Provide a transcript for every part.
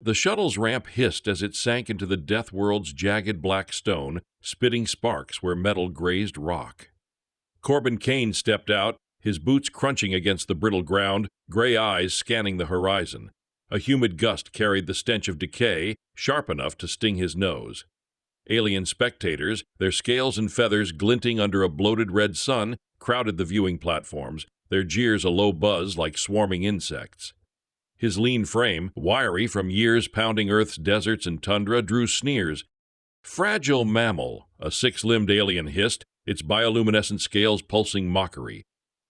The shuttle's ramp hissed as it sank into the Deathworld's jagged black stone, spitting sparks where metal grazed rock. Corbin Kane stepped out, his boots crunching against the brittle ground, gray eyes scanning the horizon. A humid gust carried the stench of decay, sharp enough to sting his nose. Alien spectators, their scales and feathers glinting under a bloated red sun, crowded the viewing platforms, their jeers a low buzz like swarming insects. His lean frame, wiry from years pounding Earth's deserts and tundra, drew sneers. "Fragile mammal," a six-limbed alien hissed, its bioluminescent scales pulsing mockery.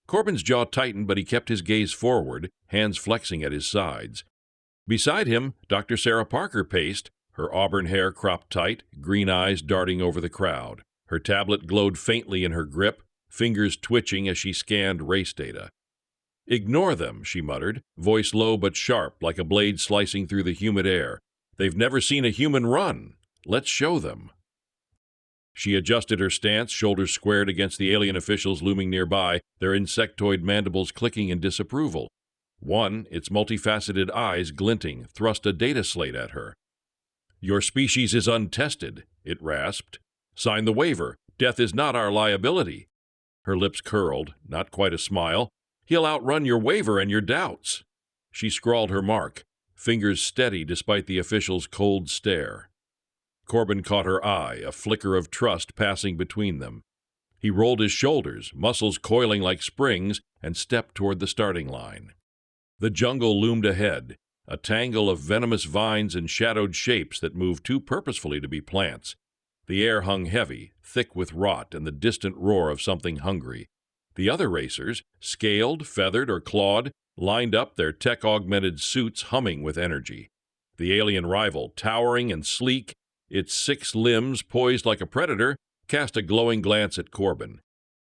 Corbin's jaw tightened, but he kept his gaze forward, hands flexing at his sides. Beside him, Dr. Sarah Parker paced, her auburn hair cropped tight, green eyes darting over the crowd. Her tablet glowed faintly in her grip, fingers twitching as she scanned race data. "Ignore them," she muttered, voice low but sharp, like a blade slicing through the humid air. "They've never seen a human run. Let's show them." She adjusted her stance, shoulders squared against the alien officials looming nearby, their insectoid mandibles clicking in disapproval. One, its multifaceted eyes glinting, thrust a data slate at her. "Your species is untested," it rasped. "Sign the waiver. Death is not our liability." Her lips curled, not quite a smile. "He'll outrun your waiver and your doubts." She scrawled her mark, fingers steady despite the official's cold stare. Corbin caught her eye, a flicker of trust passing between them. He rolled his shoulders, muscles coiling like springs, and stepped toward the starting line. The jungle loomed ahead, a tangle of venomous vines and shadowed shapes that moved too purposefully to be plants. The air hung heavy, thick with rot and the distant roar of something hungry. The other racers, scaled, feathered, or clawed, lined up, their tech-augmented suits humming with energy. The alien rival, towering and sleek, its 6 limbs poised like a predator, cast a glowing glance at Corbin.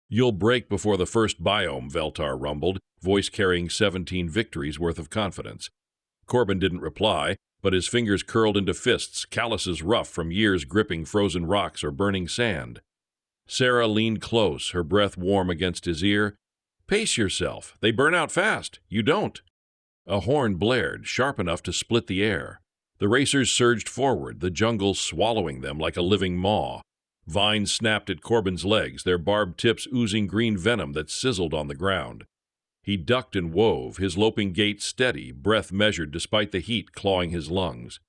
"You'll break before the first biome," Valthor rumbled, voice carrying 17 victories worth of confidence. Corbin didn't reply, but his fingers curled into fists, calluses rough from years gripping frozen rocks or burning sand. Sarah leaned close, her breath warm against his ear. "Pace yourself. They burn out fast. You don't." A horn blared, sharp enough to split the air. The racers surged forward, the jungle swallowing them like a living maw. Vines snapped at Corbin's legs, their barbed tips oozing green venom that sizzled on the ground. He ducked and wove, his loping gait steady, breath measured despite the heat clawing his lungs.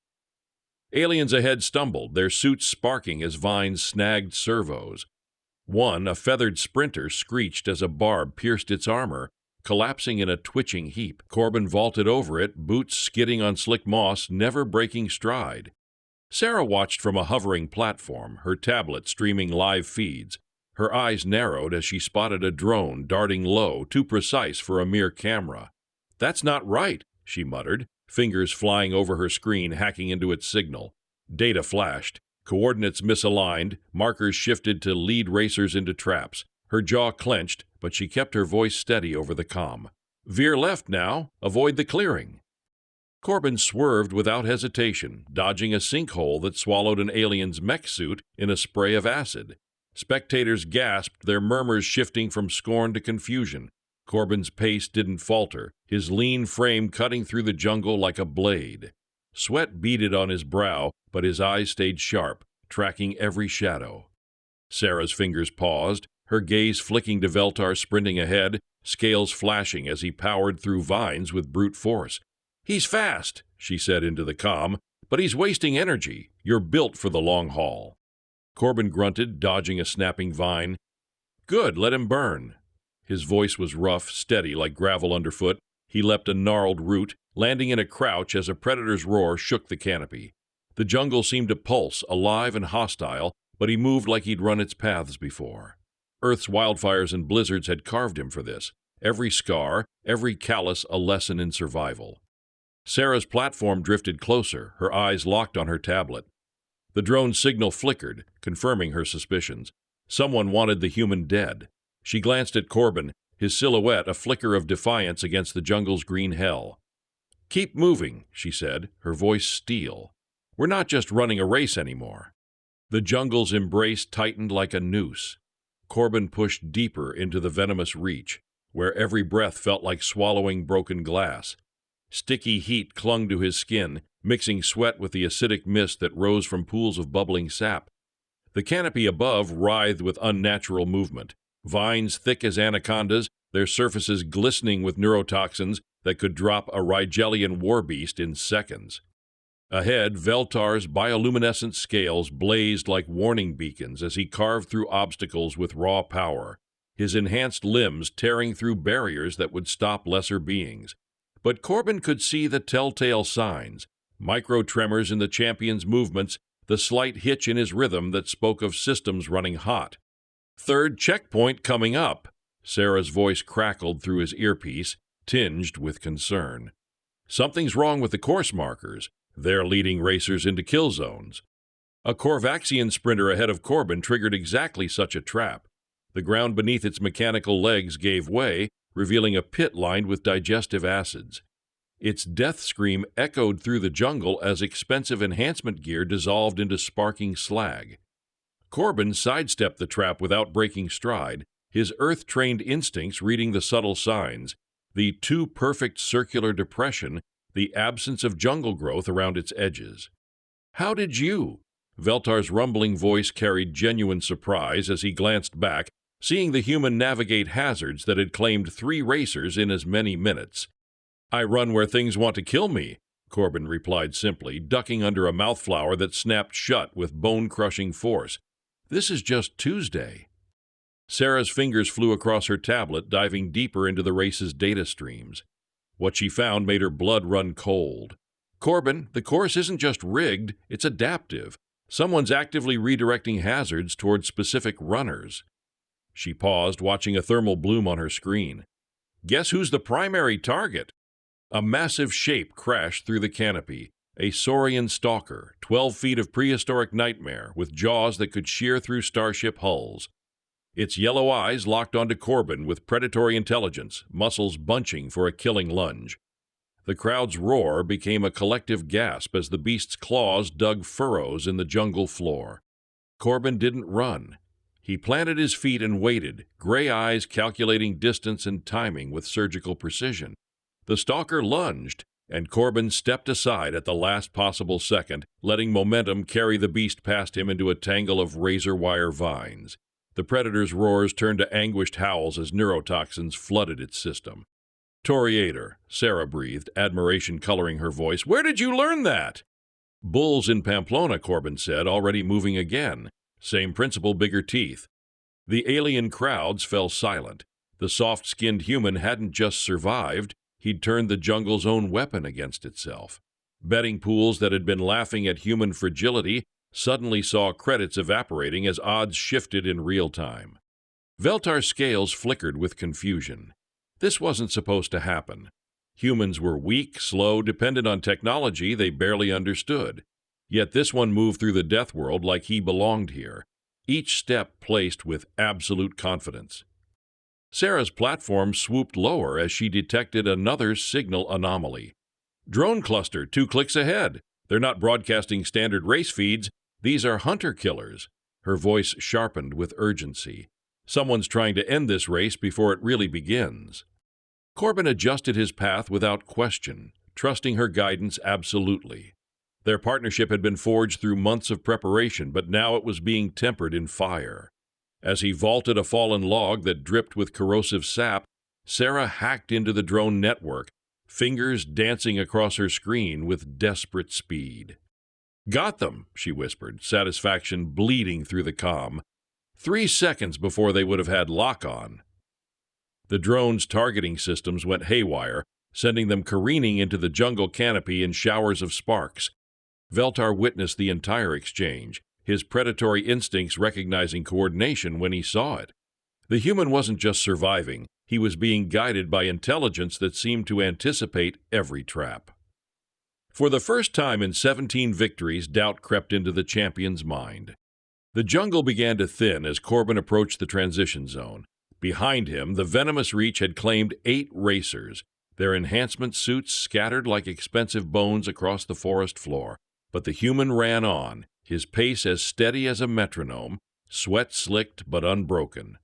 Aliens ahead stumbled, their suits sparking as vines snagged servos. One, a feathered sprinter, screeched as a barb pierced its armor, collapsing in a twitching heap. Corbin vaulted over it, boots skidding on slick moss, never breaking stride. Sarah watched from a hovering platform, her tablet streaming live feeds. Her eyes narrowed as she spotted a drone darting low, too precise for a mere camera. "That's not right," she muttered, fingers flying over her screen, hacking into its signal. Data flashed. Coordinates misaligned, markers shifted to lead racers into traps. Her jaw clenched, but she kept her voice steady over the comm. "Veer left now. Avoid the clearing." Corbin swerved without hesitation, dodging a sinkhole that swallowed an alien's mech suit in a spray of acid. Spectators gasped, their murmurs shifting from scorn to confusion. Corbin's pace didn't falter, his lean frame cutting through the jungle like a blade. Sweat beaded on his brow, but his eyes stayed sharp, tracking every shadow. Sarah's fingers paused, her gaze flicking to Valthor sprinting ahead, scales flashing as he powered through vines with brute force. "He's fast," she said into the comm, "but he's wasting energy. You're built for the long haul." Corbin grunted, dodging a snapping vine. "Good, let him burn." His voice was rough, steady like gravel underfoot. He leapt a gnarled root, landing in a crouch as a predator's roar shook the canopy. The jungle seemed to pulse, alive and hostile, but he moved like he'd run its paths before. Earth's wildfires and blizzards had carved him for this. Every scar, every callus a lesson in survival. Sarah's platform drifted closer, her eyes locked on her tablet. The drone's signal flickered, confirming her suspicions. Someone wanted the human dead. She glanced at Corbin, his silhouette a flicker of defiance against the jungle's green hell. "Keep moving," she said, her voice steel. "We're not just running a race anymore." The jungle's embrace tightened like a noose. Corbin pushed deeper into the venomous reach, where every breath felt like swallowing broken glass. Sticky heat clung to his skin, mixing sweat with the acidic mist that rose from pools of bubbling sap. The canopy above writhed with unnatural movement, vines thick as anacondas, their surfaces glistening with neurotoxins that could drop a Rigelian war beast in seconds. Ahead, Valthor's bioluminescent scales blazed like warning beacons as he carved through obstacles with raw power, his enhanced limbs tearing through barriers that would stop lesser beings. But Corbin could see the telltale signs, micro-tremors in the champion's movements, the slight hitch in his rhythm that spoke of systems running hot. "Third checkpoint coming up," Sarah's voice crackled through his earpiece, tinged with concern. "Something's wrong with the course markers. They're leading racers into kill zones." A Korvaxian sprinter ahead of Corbin triggered exactly such a trap. The ground beneath its mechanical legs gave way, revealing a pit lined with digestive acids. Its death scream echoed through the jungle as expensive enhancement gear dissolved into sparking slag. Corbin sidestepped the trap without breaking stride, his earth-trained instincts reading the subtle signs, the too-perfect circular depression, the absence of jungle growth around its edges. "How did you?" Valthor's rumbling voice carried genuine surprise as he glanced back, seeing the human navigate hazards that had claimed 3 racers in as many minutes. "I run where things want to kill me," Corbin replied simply, ducking under a mouthflower that snapped shut with bone-crushing force. "This is just Tuesday." Sarah's fingers flew across her tablet, diving deeper into the race's data streams. What she found made her blood run cold. "Corbin, the course isn't just rigged, it's adaptive. Someone's actively redirecting hazards toward specific runners." She paused, watching a thermal bloom on her screen. "Guess who's the primary target?" A massive shape crashed through the canopy, a saurian stalker, 12 feet of prehistoric nightmare, with jaws that could shear through starship hulls. Its yellow eyes locked onto Corbin with predatory intelligence, muscles bunching for a killing lunge. The crowd's roar became a collective gasp as the beast's claws dug furrows in the jungle floor. Corbin didn't run. He planted his feet and waited, gray eyes calculating distance and timing with surgical precision. The stalker lunged, and Corbin stepped aside at the last possible second, letting momentum carry the beast past him into a tangle of razor-wire vines. The predator's roars turned to anguished howls as neurotoxins flooded its system. "Toriator," Sarah breathed, admiration coloring her voice. "Where did you learn that?" "Bulls in Pamplona," Corbin said, already moving again. Same principle, bigger teeth. The alien crowds fell silent. The soft-skinned human hadn't just survived, he'd turned the jungle's own weapon against itself. Betting pools that had been laughing at human fragility suddenly saw credits evaporating as odds shifted in real time. Valthor's scales flickered with confusion. This wasn't supposed to happen. Humans were weak, slow, dependent on technology they barely understood. Yet this one moved through the Deathworld like he belonged here, each step placed with absolute confidence. Sarah's platform swooped lower as she detected another signal anomaly. "Drone cluster, 2 clicks ahead. They're not broadcasting standard race feeds. These are hunter-killers." Her voice sharpened with urgency. "Someone's trying to end this race before it really begins." Corbin adjusted his path without question, trusting her guidance absolutely. Their partnership had been forged through months of preparation, but now it was being tempered in fire. As he vaulted a fallen log that dripped with corrosive sap, Sarah hacked into the drone network, fingers dancing across her screen with desperate speed. "Got them," she whispered, satisfaction bleeding through the comm. 3 seconds before they would have had lock-on. The drone's targeting systems went haywire, sending them careening into the jungle canopy in showers of sparks. Valthor witnessed the entire exchange, his predatory instincts recognizing coordination when he saw it. The human wasn't just surviving, he was being guided by intelligence that seemed to anticipate every trap. For the first time in 17 victories, doubt crept into the champion's mind. The jungle began to thin as Corbin approached the transition zone. Behind him, the venomous reach had claimed 8 racers, their enhancement suits scattered like expensive bones across the forest floor. But the human ran on, his pace as steady as a metronome, sweat slicked but unbroken.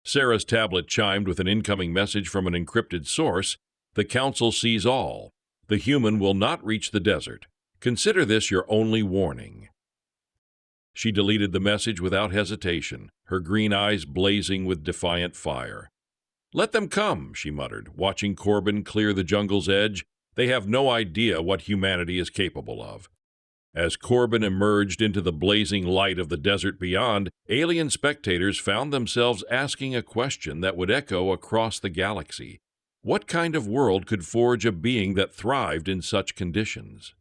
Sarah's tablet chimed with an incoming message from an encrypted source. "The Council sees all. The human will not reach the desert. Consider this your only warning." She deleted the message without hesitation, her green eyes blazing with defiant fire. "Let them come," she muttered, watching Corbin clear the jungle's edge. "They have no idea what humanity is capable of." As Corbin emerged into the blazing light of the desert beyond, alien spectators found themselves asking a question that would echo across the galaxy. What kind of world could forge a being that thrived in such conditions?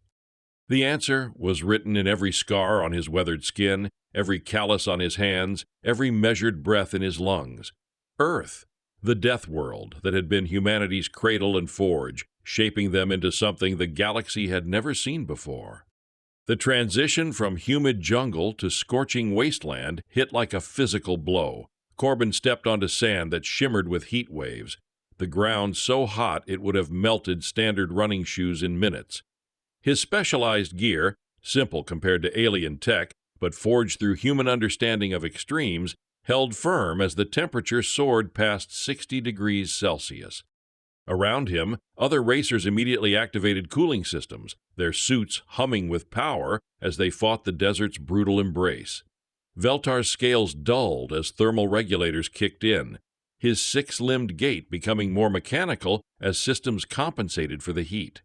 The answer was written in every scar on his weathered skin, every callus on his hands, every measured breath in his lungs. Earth, the death world that had been humanity's cradle and forge, shaping them into something the galaxy had never seen before. The transition from humid jungle to scorching wasteland hit like a physical blow. Corbin stepped onto sand that shimmered with heat waves, the ground so hot it would have melted standard running shoes in minutes. His specialized gear, simple compared to alien tech, but forged through human understanding of extremes, held firm as the temperature soared past 60 degrees Celsius. Around him, other racers immediately activated cooling systems, their suits humming with power as they fought the desert's brutal embrace. Veltar's scales dulled as thermal regulators kicked in, his six-limbed gait becoming more mechanical as systems compensated for the heat.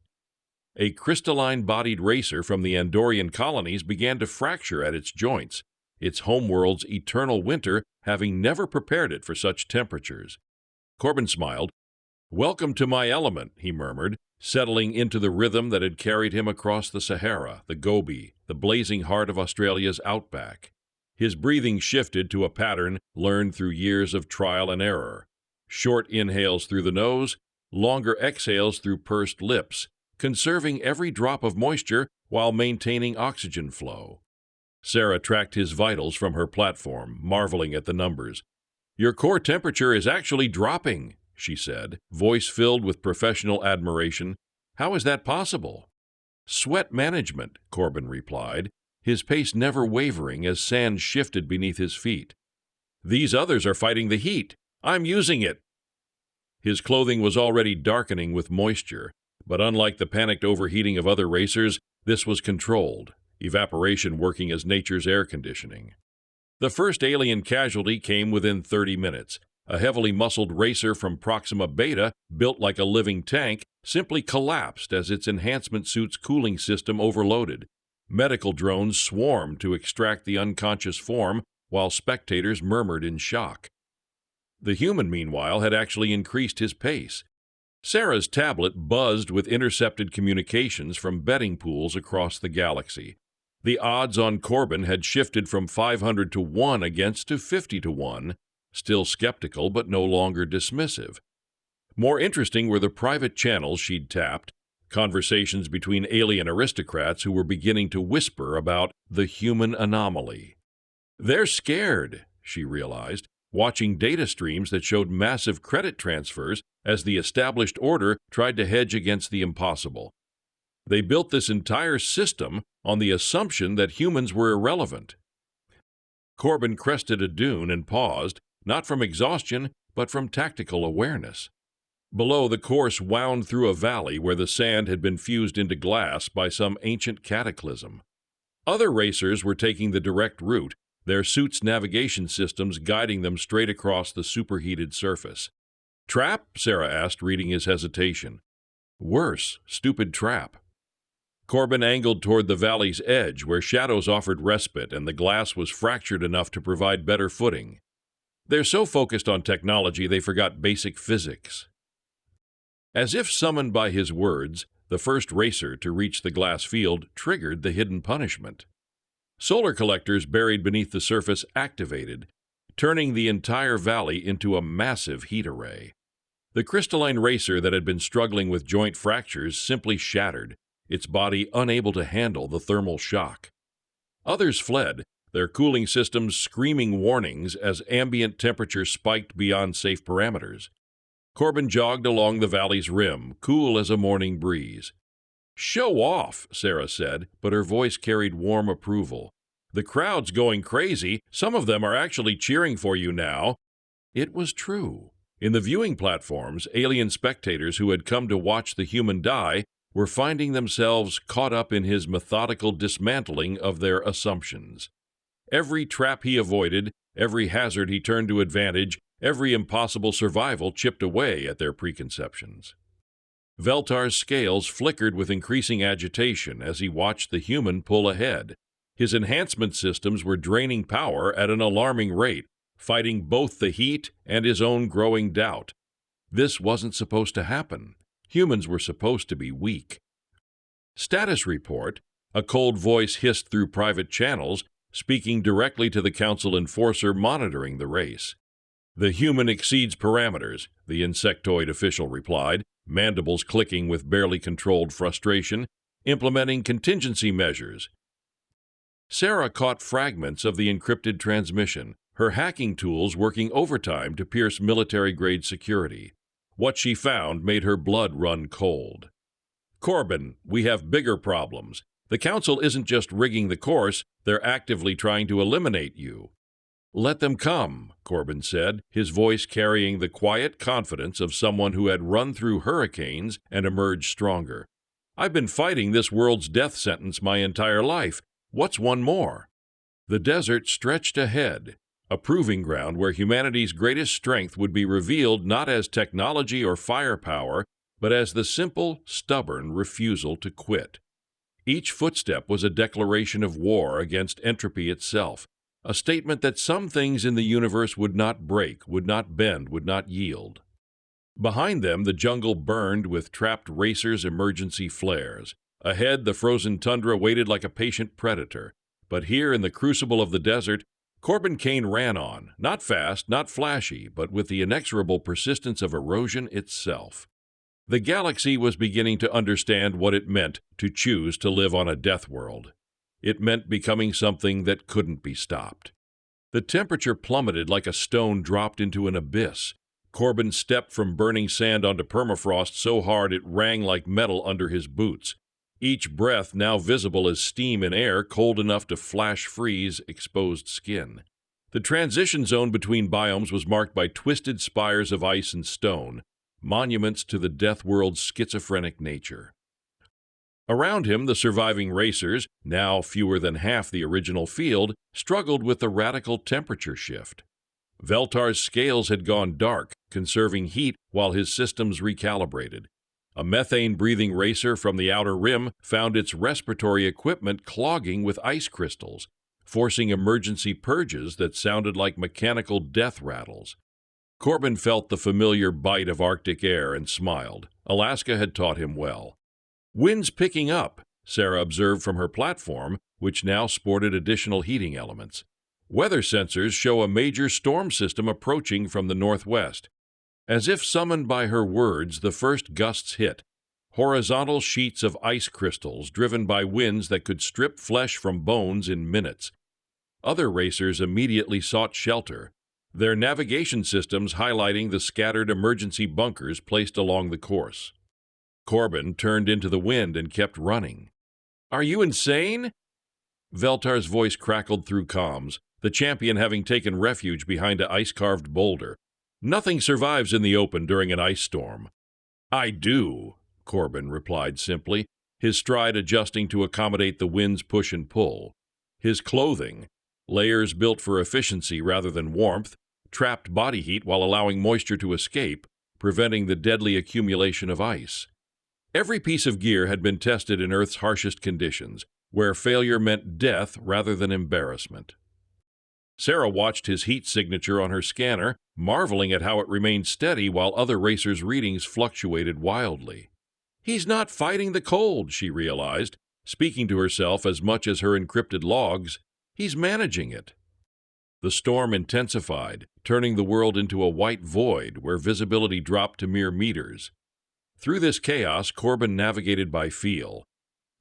A crystalline-bodied racer from the Andorian colonies began to fracture at its joints, its homeworld's eternal winter having never prepared it for such temperatures. Corbin smiled. "Welcome to my element," he murmured, settling into the rhythm that had carried him across the Sahara, the Gobi, the blazing heart of Australia's outback. His breathing shifted to a pattern learned through years of trial and error. Short inhales through the nose, longer exhales through pursed lips, conserving every drop of moisture while maintaining oxygen flow. Sarah tracked his vitals from her platform, marveling at the numbers. "Your core temperature is actually dropping," she said, voice filled with professional admiration. "How is that possible?" "Sweat management," Corbin replied, his pace never wavering as sand shifted beneath his feet. "These others are fighting the heat. I'm using it." His clothing was already darkening with moisture, but unlike the panicked overheating of other racers, this was controlled, evaporation working as nature's air conditioning. The first alien casualty came within 30 minutes. A heavily muscled racer from Proxima Beta, built like a living tank, simply collapsed as its enhancement suit's cooling system overloaded. Medical drones swarmed to extract the unconscious form, while spectators murmured in shock. The human, meanwhile, had actually increased his pace. Sarah's tablet buzzed with intercepted communications from betting pools across the galaxy. The odds on Corbin had shifted from 500 to 1 against to 50 to 1, still skeptical but no longer dismissive. More interesting were the private channels she'd tapped, conversations between alien aristocrats who were beginning to whisper about the human anomaly. "They're scared," she realized, watching data streams that showed massive credit transfers as the established order tried to hedge against the impossible. They built this entire system on the assumption that humans were irrelevant. Corbin crested a dune and paused, not from exhaustion, but from tactical awareness. Below, the course wound through a valley where the sand had been fused into glass by some ancient cataclysm. Other racers were taking the direct route, their suits' navigation systems guiding them straight across the superheated surface. "Trap?" Sarah asked, reading his hesitation. "Worse, stupid trap." Corbin angled toward the valley's edge, where shadows offered respite and the glass was fractured enough to provide better footing. They're so focused on technology they forgot basic physics. As if summoned by his words, the first racer to reach the glass field triggered the hidden punishment. Solar collectors buried beneath the surface activated, turning the entire valley into a massive heat array. The crystalline racer that had been struggling with joint fractures simply shattered, its body unable to handle the thermal shock. Others fled, their cooling systems screaming warnings as ambient temperature spiked beyond safe parameters. Corbin jogged along the valley's rim, cool as a morning breeze. "Show off," Sarah said, but her voice carried warm approval. "The crowd's going crazy. Some of them are actually cheering for you now." It was true. In the viewing platforms, alien spectators who had come to watch the human die were finding themselves caught up in his methodical dismantling of their assumptions. Every trap he avoided, every hazard he turned to advantage, every impossible survival chipped away at their preconceptions. Valthor's scales flickered with increasing agitation as he watched the human pull ahead. His enhancement systems were draining power at an alarming rate, fighting both the heat and his own growing doubt. This wasn't supposed to happen. Humans were supposed to be weak. Status report, a cold voice hissed through private channels, speaking directly to the Council enforcer monitoring the race. The human exceeds parameters, the insectoid official replied, mandibles clicking with barely controlled frustration, implementing contingency measures. Sarah caught fragments of the encrypted transmission, her hacking tools working overtime to pierce military-grade security. What she found made her blood run cold. Corbin, we have bigger problems. The Council isn't just rigging the course, they're actively trying to eliminate you. Let them come, Corbin said, his voice carrying the quiet confidence of someone who had run through hurricanes and emerged stronger. I've been fighting this world's death sentence my entire life. What's one more? The desert stretched ahead, a proving ground where humanity's greatest strength would be revealed not as technology or firepower, but as the simple, stubborn refusal to quit. Each footstep was a declaration of war against entropy itself, a statement that some things in the universe would not break, would not bend, would not yield. Behind them, the jungle burned with trapped racers' emergency flares. Ahead, the frozen tundra waited like a patient predator. But here in the crucible of the desert, Corbin Kane ran on, not fast, not flashy, but with the inexorable persistence of erosion itself. The galaxy was beginning to understand what it meant to choose to live on a death world. It meant becoming something that couldn't be stopped. The temperature plummeted like a stone dropped into an abyss. Corbin stepped from burning sand onto permafrost so hard it rang like metal under his boots. Each breath now visible as steam in air cold enough to flash freeze exposed skin. The transition zone between biomes was marked by twisted spires of ice and stone, monuments to the death world's schizophrenic nature. Around him, the surviving racers, now fewer than half the original field, struggled with the radical temperature shift. Valthor's scales had gone dark, conserving heat while his systems recalibrated. A methane-breathing racer from the outer rim found its respiratory equipment clogging with ice crystals, forcing emergency purges that sounded like mechanical death rattles. Corbin felt the familiar bite of Arctic air and smiled. Alaska had taught him well. Wind's picking up, Sarah observed from her platform, which now sported additional heating elements. Weather sensors show a major storm system approaching from the northwest. As if summoned by her words, the first gusts hit. Horizontal sheets of ice crystals driven by winds that could strip flesh from bones in minutes. Other racers immediately sought shelter, their navigation systems highlighting the scattered emergency bunkers placed along the course. Corbin turned into the wind and kept running. "Are you insane?" Valthor's voice crackled through comms, the champion having taken refuge behind an ice-carved boulder. "Nothing survives in the open during an ice storm." "I do," Corbin replied simply, his stride adjusting to accommodate the wind's push and pull. His clothing, layers built for efficiency rather than warmth, trapped body heat while allowing moisture to escape, preventing the deadly accumulation of ice. Every piece of gear had been tested in Earth's harshest conditions, where failure meant death rather than embarrassment. Sarah watched his heat signature on her scanner, marveling at how it remained steady while other racers' readings fluctuated wildly. "He's not fighting the cold," she realized, speaking to herself as much as her encrypted logs. "He's managing it." The storm intensified, turning the world into a white void where visibility dropped to mere meters. Through this chaos, Corbin navigated by feel,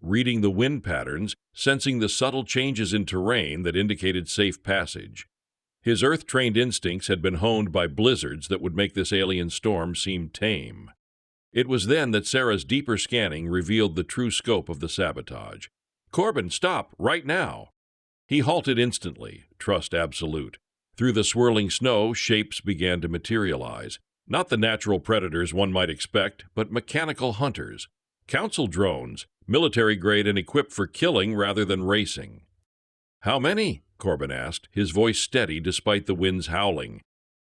reading the wind patterns, sensing the subtle changes in terrain that indicated safe passage. His Earth-trained instincts had been honed by blizzards that would make this alien storm seem tame. It was then that Sarah's deeper scanning revealed the true scope of the sabotage. "Corbin, stop, right now!" He halted instantly, trust absolute. Through the swirling snow, shapes began to materialize. Not the natural predators one might expect, but mechanical hunters, Council drones, military-grade and equipped for killing rather than racing. "How many?" Corbin asked, his voice steady despite the wind's howling.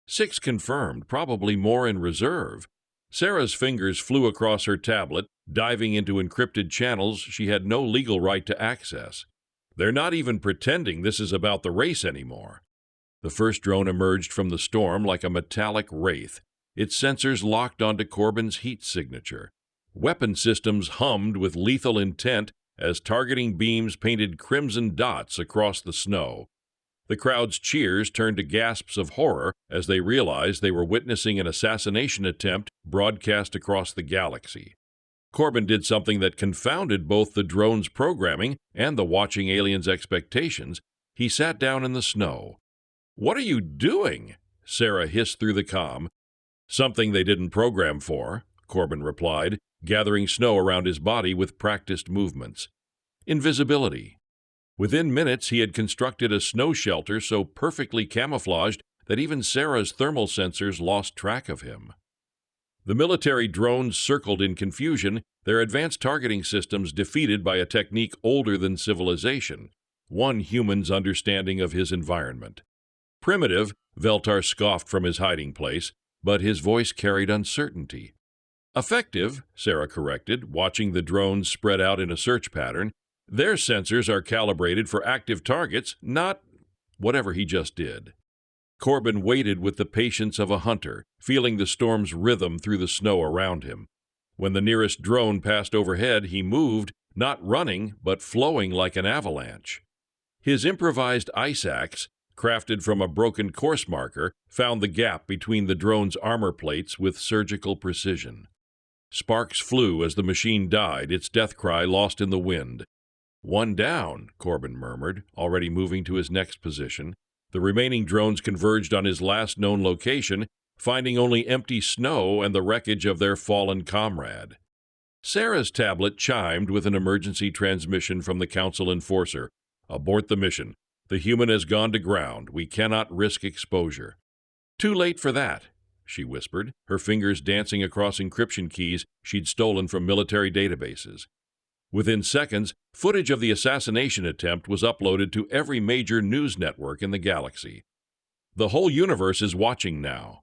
"6 confirmed, probably more in reserve." Sarah's fingers flew across her tablet, diving into encrypted channels she had no legal right to access. "They're not even pretending this is about the race anymore." The first drone emerged from the storm like a metallic wraith, its sensors locked onto Corbin's heat signature. Weapon systems hummed with lethal intent as targeting beams painted crimson dots across the snow. The crowd's cheers turned to gasps of horror as they realized they were witnessing an assassination attempt broadcast across the galaxy. Corbin did something that confounded both the drone's programming and the watching aliens' expectations. He sat down in the snow. "What are you doing?" Sarah hissed through the comm. "Something they didn't program for," Corbin replied, gathering snow around his body with practiced movements. Invisibility. Within minutes, he had constructed a snow shelter so perfectly camouflaged that even Sarah's thermal sensors lost track of him. The military drones circled in confusion, their advanced targeting systems defeated by a technique older than civilization, one human's understanding of his environment. "Primitive," Valthor scoffed from his hiding place, but his voice carried uncertainty. "Effective," Sarah corrected, watching the drones spread out in a search pattern. "Their sensors are calibrated for active targets, not—" whatever he just did. Corbin waited with the patience of a hunter, feeling the storm's rhythm through the snow around him. When the nearest drone passed overhead, he moved, not running, but flowing like an avalanche. His improvised ice axe, crafted from a broken course marker, found the gap between the drone's armor plates with surgical precision. Sparks flew as the machine died, its death cry lost in the wind. "One down," Corbin murmured, already moving to his next position. The remaining drones converged on his last known location, finding only empty snow and the wreckage of their fallen comrade. Sarah's tablet chimed with an emergency transmission from the Council enforcer. "Abort the mission. The human has gone to ground. We cannot risk exposure." "Too late for that," she whispered, her fingers dancing across encryption keys she'd stolen from military databases. Within seconds, footage of the assassination attempt was uploaded to every major news network in the galaxy. "The whole universe is watching now."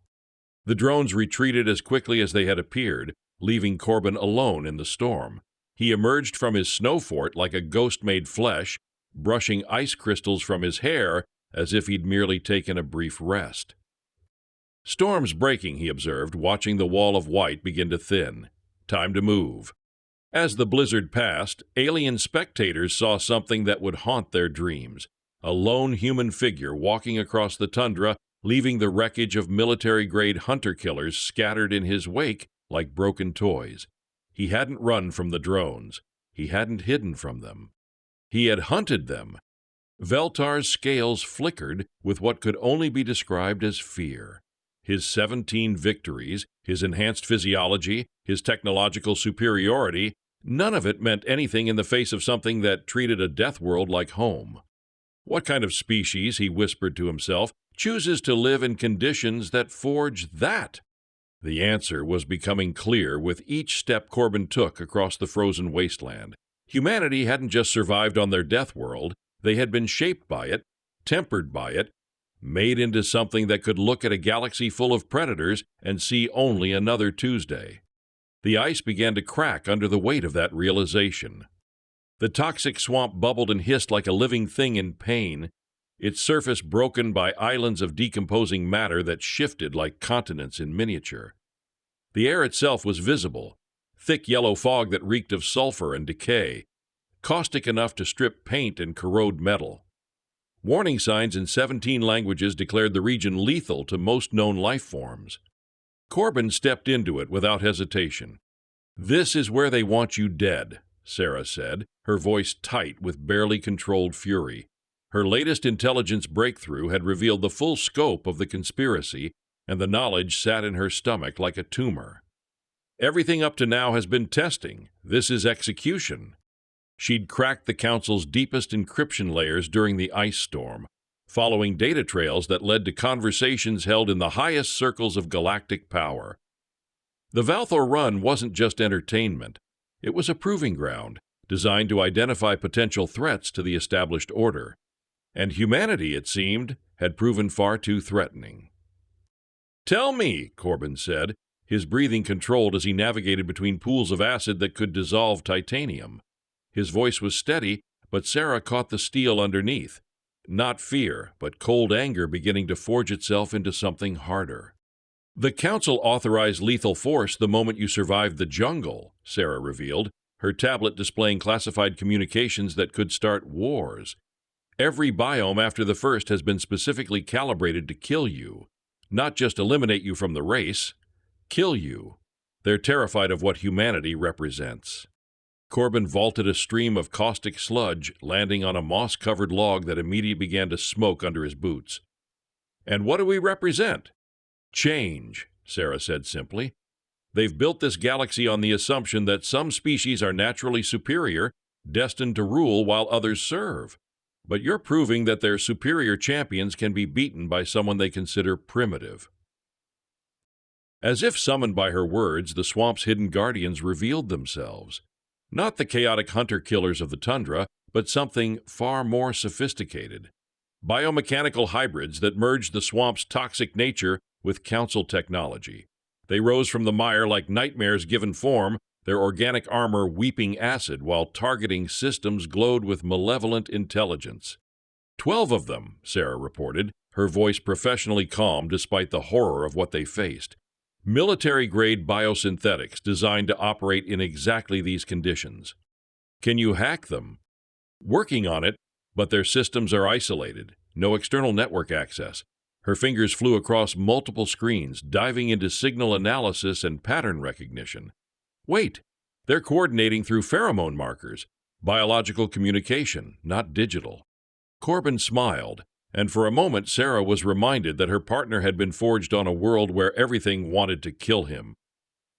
The drones retreated as quickly as they had appeared, leaving Corbin alone in the storm. He emerged from his snow fort like a ghost made flesh, brushing ice crystals from his hair as if he'd merely taken a brief rest. "Storm's breaking," he observed, watching the wall of white begin to thin. "Time to move." As the blizzard passed, alien spectators saw something that would haunt their dreams. A lone human figure walking across the tundra, leaving the wreckage of military-grade hunter-killers scattered in his wake like broken toys. He hadn't run from the drones. He hadn't hidden from them. He had hunted them. Valthor's scales flickered with what could only be described as fear. His 17 victories, his enhanced physiology, his technological superiority, none of it meant anything in the face of something that treated a Deathworld like home. What kind of species, he whispered to himself, chooses to live in conditions that forge that? The answer was becoming clear with each step Corbin took across the frozen wasteland. Humanity hadn't just survived on their Deathworld, they had been shaped by it, tempered by it, made into something that could look at a galaxy full of predators and see only another Tuesday. The ice began to crack under the weight of that realization. The toxic swamp bubbled and hissed like a living thing in pain, its surface broken by islands of decomposing matter that shifted like continents in miniature. The air itself was visible, thick yellow fog that reeked of sulfur and decay, caustic enough to strip paint and corrode metal. Warning signs in 17 languages declared the region lethal to most known life forms. Corbin stepped into it without hesitation. "This is where they want you dead," Sarah said, her voice tight with barely controlled fury. Her latest intelligence breakthrough had revealed the full scope of the conspiracy, and the knowledge sat in her stomach like a tumor. "Everything up to now has been testing. This is execution." She'd cracked the Council's deepest encryption layers during the ice storm, following data trails that led to conversations held in the highest circles of galactic power. The Valthor Run wasn't just entertainment. It was a proving ground, designed to identify potential threats to the established order. And humanity, it seemed, had proven far too threatening. "Tell me," Corbin said, his breathing controlled as he navigated between pools of acid that could dissolve titanium. His voice was steady, but Sarah caught the steel underneath. Not fear, but cold anger beginning to forge itself into something harder. "The Council authorized lethal force the moment you survived the jungle," Sarah revealed, her tablet displaying classified communications that could start wars. "Every biome after the first has been specifically calibrated to kill you. Not just eliminate you from the race. Kill you. They're terrified of what humanity represents." Corbin vaulted a stream of caustic sludge, landing on a moss-covered log that immediately began to smoke under his boots. "And what do we represent?" "Change," Sarah said simply. "They've built this galaxy on the assumption that some species are naturally superior, destined to rule while others serve. But you're proving that their superior champions can be beaten by someone they consider primitive." As if summoned by her words, the swamp's hidden guardians revealed themselves. Not the chaotic hunter-killers of the tundra, but something far more sophisticated. Biomechanical hybrids that merged the swamp's toxic nature with Council technology. They rose from the mire like nightmares given form, their organic armor weeping acid while targeting systems glowed with malevolent intelligence. 12 of them, Sarah reported, her voice professionally calm despite the horror of what they faced. Military-grade biosynthetics designed to operate in exactly these conditions. "Can you hack them?" "Working on it, but their systems are isolated. No external network access." Her fingers flew across multiple screens, diving into signal analysis and pattern recognition. "Wait, they're coordinating through pheromone markers. Biological communication, not digital." Corbin smiled, and for a moment Sarah was reminded that her partner had been forged on a world where everything wanted to kill him.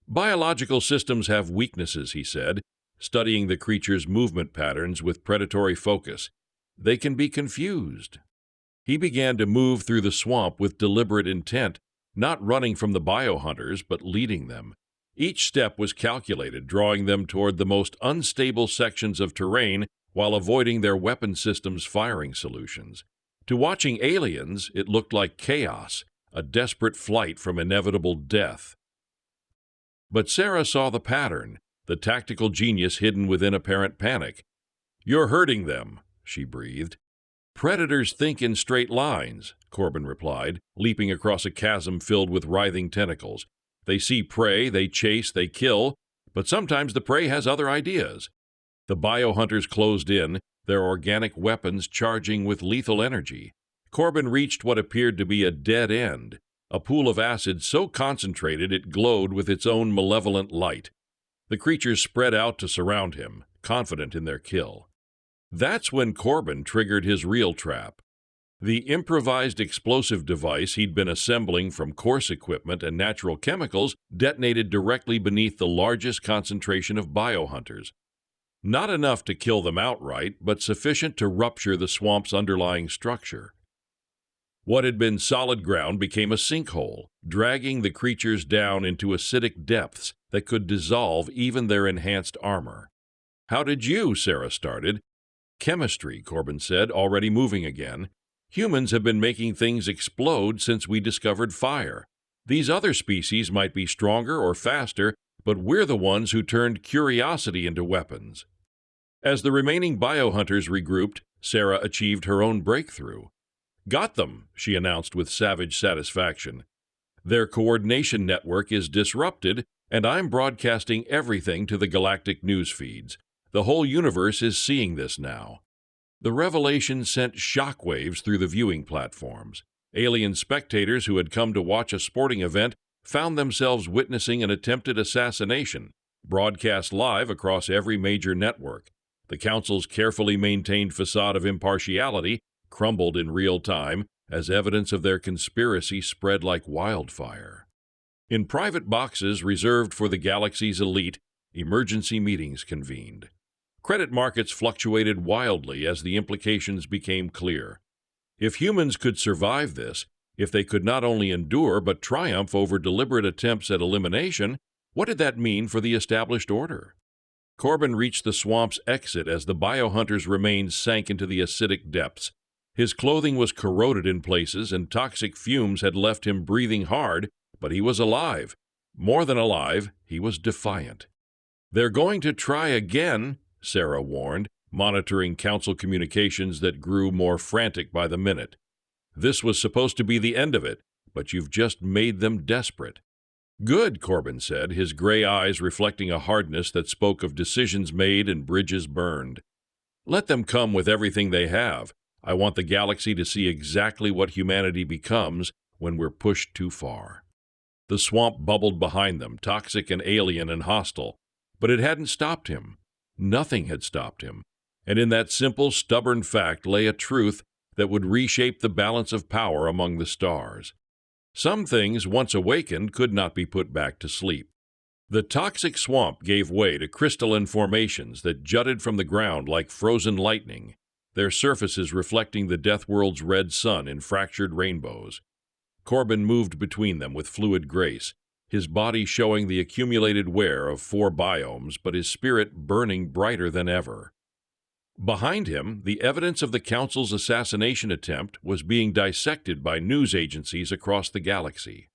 "Biological systems have weaknesses," he said, studying the creature's movement patterns with predatory focus. "They can be confused." He began to move through the swamp with deliberate intent, not running from the biohunters, but leading them. Each step was calculated, drawing them toward the most unstable sections of terrain while avoiding their weapon systems' firing solutions. To watching aliens, it looked like chaos, a desperate flight from inevitable death. But Sarah saw the pattern, the tactical genius hidden within apparent panic. "You're hurting them," she breathed. "Predators think in straight lines," Corbin replied, leaping across a chasm filled with writhing tentacles. "They see prey, they chase, they kill, but sometimes the prey has other ideas." The biohunters closed in, their organic weapons charging with lethal energy. Corbin reached what appeared to be a dead end, a pool of acid so concentrated it glowed with its own malevolent light. The creatures spread out to surround him, confident in their kill. That's when Corbin triggered his real trap. The improvised explosive device he'd been assembling from coarse equipment and natural chemicals detonated directly beneath the largest concentration of biohunters. Not enough to kill them outright, but sufficient to rupture the swamp's underlying structure. What had been solid ground became a sinkhole, dragging the creatures down into acidic depths that could dissolve even their enhanced armor. "How did you?" Sarah started. "Chemistry," Corbin said, already moving again. "Humans have been making things explode since we discovered fire. These other species might be stronger or faster, but we're the ones who turned curiosity into weapons." As the remaining biohunters regrouped, Sarah achieved her own breakthrough. "Got them," she announced with savage satisfaction. "Their coordination network is disrupted, and I'm broadcasting everything to the galactic news feeds. The whole universe is seeing this now." The revelation sent shockwaves through the viewing platforms. Alien spectators who had come to watch a sporting event found themselves witnessing an attempted assassination, broadcast live across every major network. The Council's carefully maintained facade of impartiality crumbled in real time as evidence of their conspiracy spread like wildfire. In private boxes reserved for the galaxy's elite, emergency meetings convened. Credit markets fluctuated wildly as the implications became clear. If humans could survive this, if they could not only endure but triumph over deliberate attempts at elimination, what did that mean for the established order? Corbin reached the swamp's exit as the biohunter's remains sank into the acidic depths. His clothing was corroded in places, and toxic fumes had left him breathing hard, but he was alive. More than alive, he was defiant. "They're going to try again," Sarah warned, monitoring council communications that grew more frantic by the minute. "This was supposed to be the end of it, but you've just made them desperate." "Good," Corbin said, his gray eyes reflecting a hardness that spoke of decisions made and bridges burned. "Let them come with everything they have. I want the galaxy to see exactly what humanity becomes when we're pushed too far." The swamp bubbled behind them, toxic and alien and hostile, but it hadn't stopped him. Nothing had stopped him, and in that simple, stubborn fact lay a truth that would reshape the balance of power among the stars. Some things, once awakened, could not be put back to sleep. The toxic swamp gave way to crystalline formations that jutted from the ground like frozen lightning, their surfaces reflecting the Deathworld's red sun in fractured rainbows. Corbin moved between them with fluid grace, his body showing the accumulated wear of 4 biomes, but his spirit burning brighter than ever. Behind him, the evidence of the Council's assassination attempt was being dissected by news agencies across the galaxy.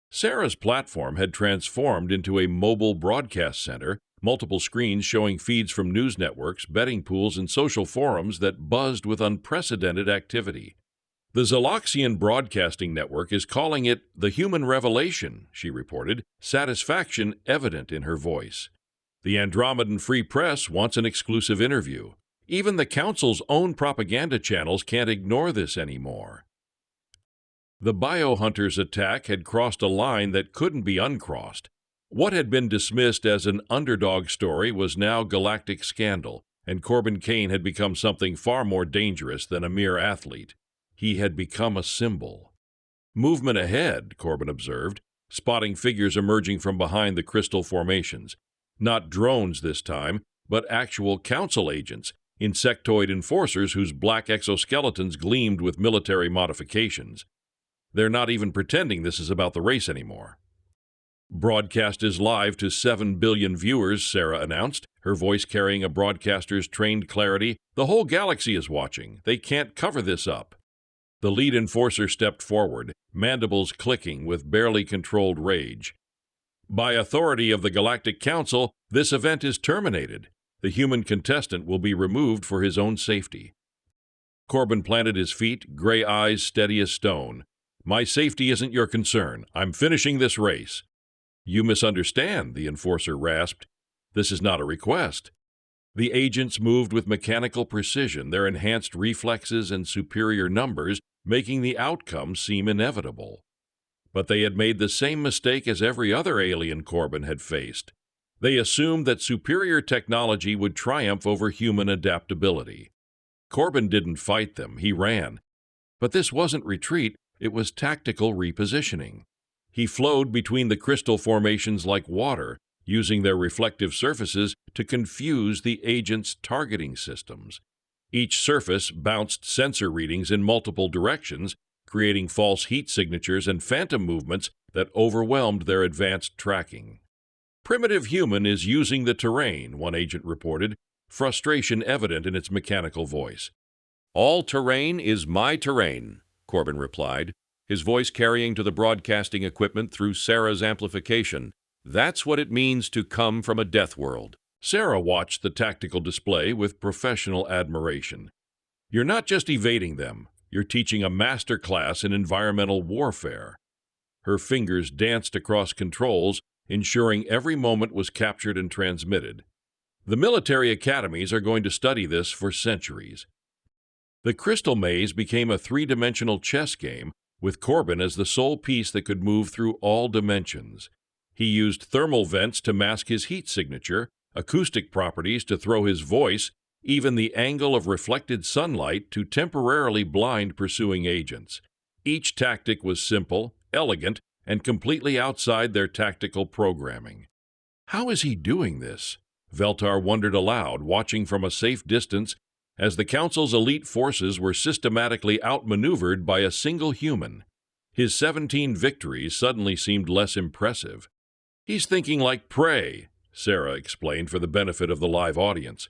Sarah's platform had transformed into a mobile broadcast center, multiple screens showing feeds from news networks, betting pools, and social forums that buzzed with unprecedented activity. "The Zaloxian Broadcasting Network is calling it the human revelation," she reported, satisfaction evident in her voice. "The Andromedan Free Press wants an exclusive interview. Even the Council's own propaganda channels can't ignore this anymore." The biohunters' attack had crossed a line that couldn't be uncrossed. What had been dismissed as an underdog story was now galactic scandal, and Corbin Kane had become something far more dangerous than a mere athlete. He had become a symbol. "Movement ahead," Corbin observed, spotting figures emerging from behind the crystal formations. Not drones this time, but actual council agents, insectoid enforcers whose black exoskeletons gleamed with military modifications. "They're not even pretending this is about the race anymore." "Broadcast is live to 7 billion viewers," Sarah announced, her voice carrying a broadcaster's trained clarity. "The whole galaxy is watching. They can't cover this up." The lead enforcer stepped forward, mandibles clicking with barely controlled rage. "By authority of the Galactic Council, this event is terminated. The human contestant will be removed for his own safety." Corbin planted his feet, gray eyes steady as stone. "My safety isn't your concern. I'm finishing this race." "You misunderstand," the enforcer rasped. "This is not a request." The agents moved with mechanical precision, their enhanced reflexes and superior numbers making the outcome seem inevitable. But they had made the same mistake as every other alien Corbin had faced. They assumed that superior technology would triumph over human adaptability. Corbin didn't fight them, he ran. But this wasn't retreat, it was tactical repositioning. He flowed between the crystal formations like water, using their reflective surfaces to confuse the agents' targeting systems. Each surface bounced sensor readings in multiple directions, creating false heat signatures and phantom movements that overwhelmed their advanced tracking. "Primitive human is using the terrain," one agent reported, frustration evident in its mechanical voice. "All terrain is my terrain," Corbin replied, his voice carrying to the broadcasting equipment through Sarah's amplification. "That's what it means to come from a death world." Sarah watched the tactical display with professional admiration. "You're not just evading them, you're teaching a master class in environmental warfare." Her fingers danced across controls, ensuring every moment was captured and transmitted. "The military academies are going to study this for centuries." The crystal maze became a three-dimensional chess game, with Corbin as the sole piece that could move through all dimensions. He used thermal vents to mask his heat signature, acoustic properties to throw his voice, even the angle of reflected sunlight to temporarily blind pursuing agents. Each tactic was simple, elegant, and completely outside their tactical programming. How is he doing this? Valthor wondered aloud, watching from a safe distance as the Council's elite forces were systematically outmaneuvered by a single human. His 17 victories suddenly seemed less impressive. "He's thinking like prey," Sarah explained for the benefit of the live audience.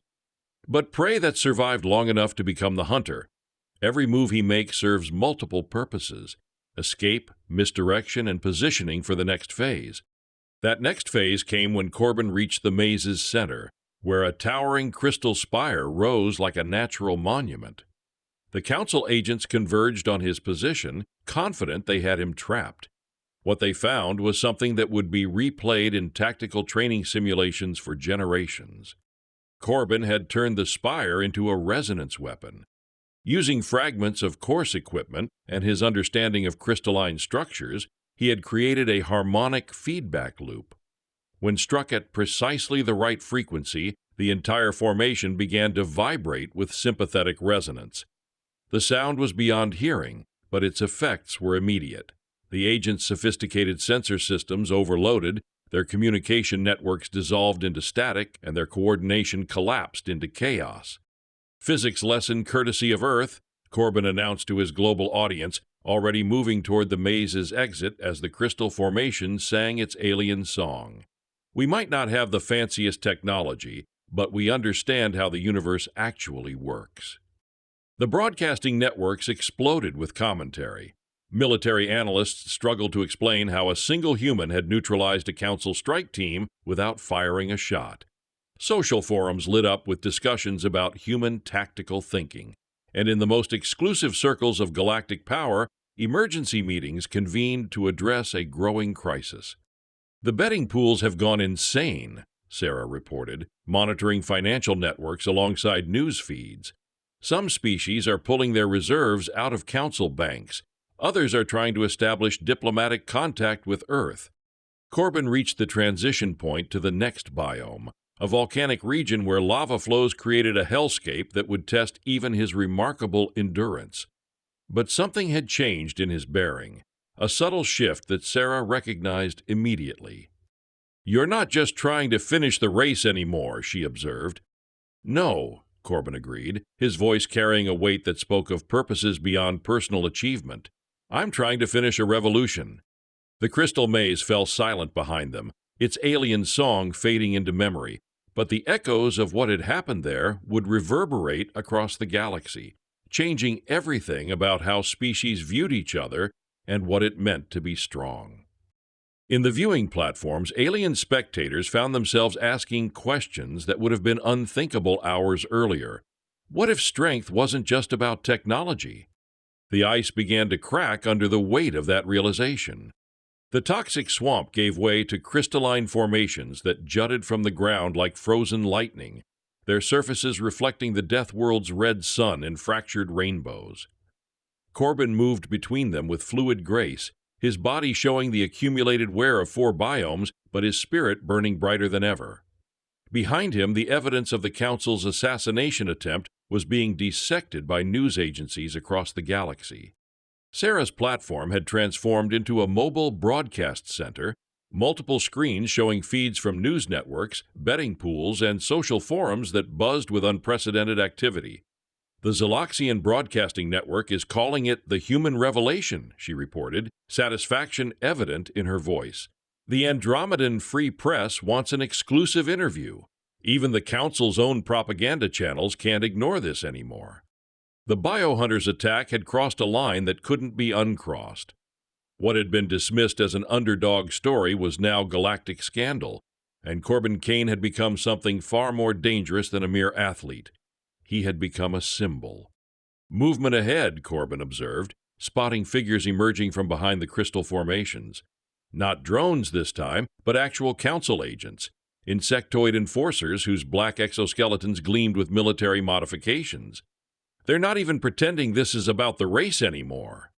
But prey that survived long enough to become the hunter. Every move he makes serves multiple purposes: escape, misdirection, and positioning for the next phase. That next phase came when Corbin reached the maze's center, where a towering crystal spire rose like a natural monument. The Council agents converged on his position, confident they had him trapped. What they found was something that would be replayed in tactical training simulations for generations. Corbin had turned the spire into a resonance weapon. Using fragments of course equipment and his understanding of crystalline structures, he had created a harmonic feedback loop. When struck at precisely the right frequency, the entire formation began to vibrate with sympathetic resonance. The sound was beyond hearing, but its effects were immediate. The agents' sophisticated sensor systems overloaded, their communication networks dissolved into static, and their coordination collapsed into chaos. "Physics lesson courtesy of Earth," Corbin announced to his global audience, already moving toward the maze's exit as the crystal formation sang its alien song. "We might not have the fanciest technology, but we understand how the universe actually works." The broadcasting networks exploded with commentary. Military analysts struggled to explain how a single human had neutralized a Council strike team without firing a shot. Social forums lit up with discussions about human tactical thinking, and in the most exclusive circles of galactic power, emergency meetings convened to address a growing crisis. "The betting pools have gone insane," Sarah reported, monitoring financial networks alongside news feeds. "Some species are pulling their reserves out of Council banks. Others are trying to establish diplomatic contact with Earth." Corbin reached the transition point to the next biome, a volcanic region where lava flows created a hellscape that would test even his remarkable endurance. But something had changed in his bearing, a subtle shift that Sarah recognized immediately. "You're not just trying to finish the race anymore," she observed. "No," Corbin agreed, his voice carrying a weight that spoke of purposes beyond personal achievement. "I'm trying to finish a revolution." The crystal maze fell silent behind them, its alien song fading into memory, but the echoes of what had happened there would reverberate across the galaxy, changing everything about how species viewed each other and what it meant to be strong. In the viewing platforms, alien spectators found themselves asking questions that would have been unthinkable hours earlier. What if strength wasn't just about technology? The ice began to crack under the weight of that realization. The toxic swamp gave way to crystalline formations that jutted from the ground like frozen lightning, their surfaces reflecting the Deathworld's red sun in fractured rainbows. Corbin moved between them with fluid grace, his body showing the accumulated wear of 4 biomes, but his spirit burning brighter than ever. Behind him, the evidence of the Council's assassination attempt was being dissected by news agencies across the galaxy. Sarah's platform had transformed into a mobile broadcast center, multiple screens showing feeds from news networks, betting pools, and social forums that buzzed with unprecedented activity. "The Zoloxian Broadcasting Network is calling it the human revelation," she reported, satisfaction evident in her voice. "The Andromedan Free Press wants an exclusive interview. Even the Council's own propaganda channels can't ignore this anymore." The biohunters' attack had crossed a line that couldn't be uncrossed. What had been dismissed as an underdog story was now galactic scandal, and Corbin Kane had become something far more dangerous than a mere athlete. He had become a symbol. "Movement ahead," Corbin observed, spotting figures emerging from behind the crystal formations. Not drones this time, but actual Council agents, insectoid enforcers whose black exoskeletons gleamed with military modifications. "They're not even pretending this is about the race anymore."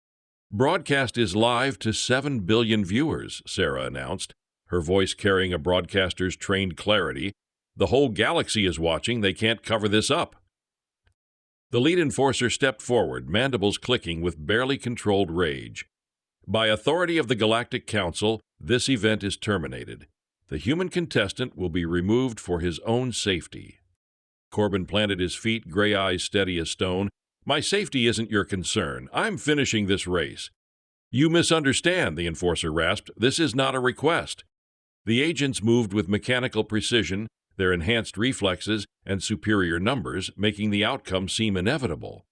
"Broadcast is live to 7 billion viewers," Sarah announced, her voice carrying a broadcaster's trained clarity. "The whole galaxy is watching. They can't cover this up." The lead enforcer stepped forward, mandibles clicking with barely controlled rage. "By authority of the Galactic Council, this event is terminated. The human contestant will be removed for his own safety." Corbin planted his feet, gray eyes steady as stone. "My safety isn't your concern. I'm finishing this race." "You misunderstand," the enforcer rasped. "This is not a request." The agents moved with mechanical precision, their enhanced reflexes, and superior numbers, making the outcome seem inevitable.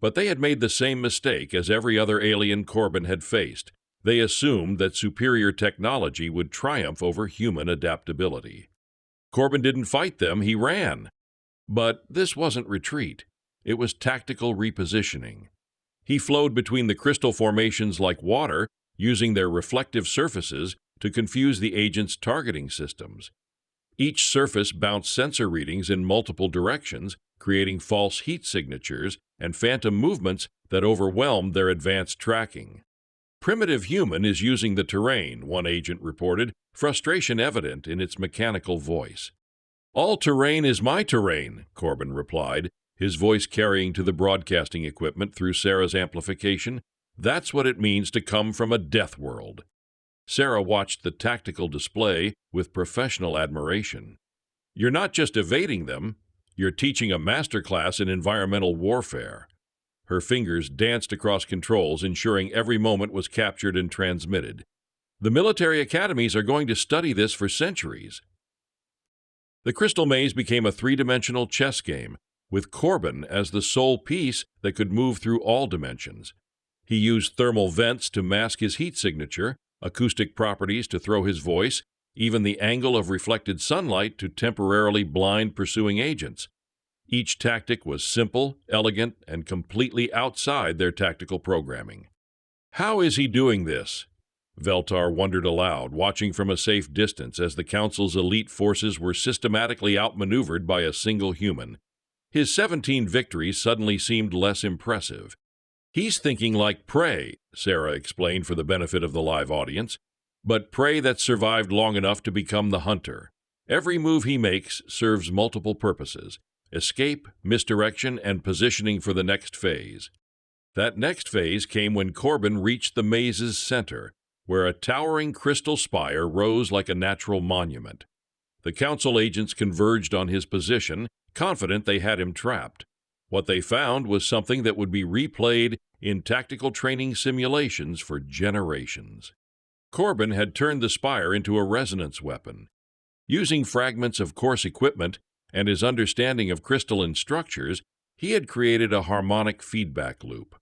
But they had made the same mistake as every other alien Corbin had faced. They assumed that superior technology would triumph over human adaptability. Corbin didn't fight them, he ran. But this wasn't retreat. It was tactical repositioning. He flowed between the crystal formations like water, using their reflective surfaces to confuse the agents' targeting systems. Each surface bounced sensor readings in multiple directions, creating false heat signatures and phantom movements that overwhelmed their advanced tracking. Primitive human is using the terrain, one agent reported, frustration evident in its mechanical voice. All terrain is my terrain, Corbin replied, his voice carrying to the broadcasting equipment through Sarah's amplification. That's what it means to come from a death world. Sarah watched the tactical display with professional admiration. You're not just evading them, you're teaching a masterclass in environmental warfare. Her fingers danced across controls, ensuring every moment was captured and transmitted. The military academies are going to study this for centuries. The crystal maze became a three-dimensional chess game, with Corbin as the sole piece that could move through all dimensions. He used thermal vents to mask his heat signature, acoustic properties to throw his voice, even the angle of reflected sunlight to temporarily blind pursuing agents. Each tactic was simple, elegant, and completely outside their tactical programming. How is he doing this? Valthor wondered aloud, watching from a safe distance as the Council's elite forces were systematically outmaneuvered by a single human. His 17 victories suddenly seemed less impressive. He's thinking like prey, Sarah explained for the benefit of the live audience, but prey that survived long enough to become the hunter. Every move he makes serves multiple purposes: escape, misdirection, and positioning for the next phase. That next phase came when Corbin reached the maze's center, where a towering crystal spire rose like a natural monument. The Council agents converged on his position, confident they had him trapped. What they found was something that would be replayed in tactical training simulations for generations. Corbin had turned the spire into a resonance weapon. Using fragments of coarse equipment and his understanding of crystalline structures, he had created a harmonic feedback loop.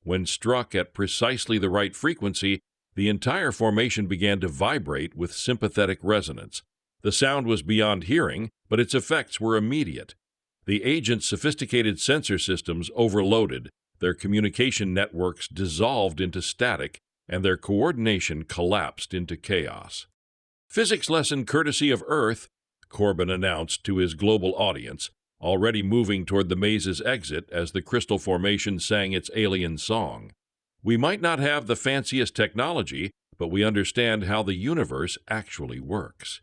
When struck at precisely the right frequency, the entire formation began to vibrate with sympathetic resonance. The sound was beyond hearing, but its effects were immediate. The agents' sophisticated sensor systems overloaded, their communication networks dissolved into static, and their coordination collapsed into chaos. "Physics lesson courtesy of Earth," Corbin announced to his global audience, already moving toward the maze's exit as the crystal formation sang its alien song. "We might not have the fanciest technology, but we understand how the universe actually works."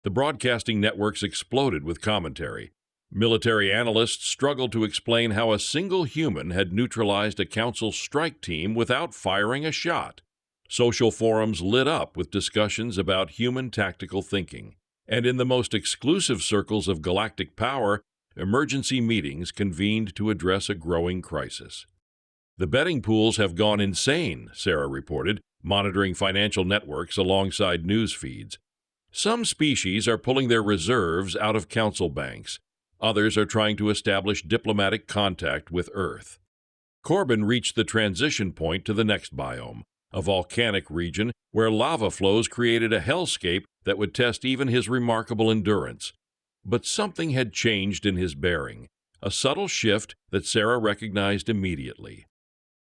The broadcasting networks exploded with commentary. Military analysts struggled to explain how a single human had neutralized a Council strike team without firing a shot. Social forums lit up with discussions about human tactical thinking. And in the most exclusive circles of galactic power, emergency meetings convened to address a growing crisis. "The betting pools have gone insane," Sarah reported, monitoring financial networks alongside news feeds. "Some species are pulling their reserves out of Council banks. Others are trying to establish diplomatic contact with Earth." Corbin reached the transition point to the next biome, a volcanic region where lava flows created a hellscape that would test even his remarkable endurance. But something had changed in his bearing, a subtle shift that Sarah recognized immediately.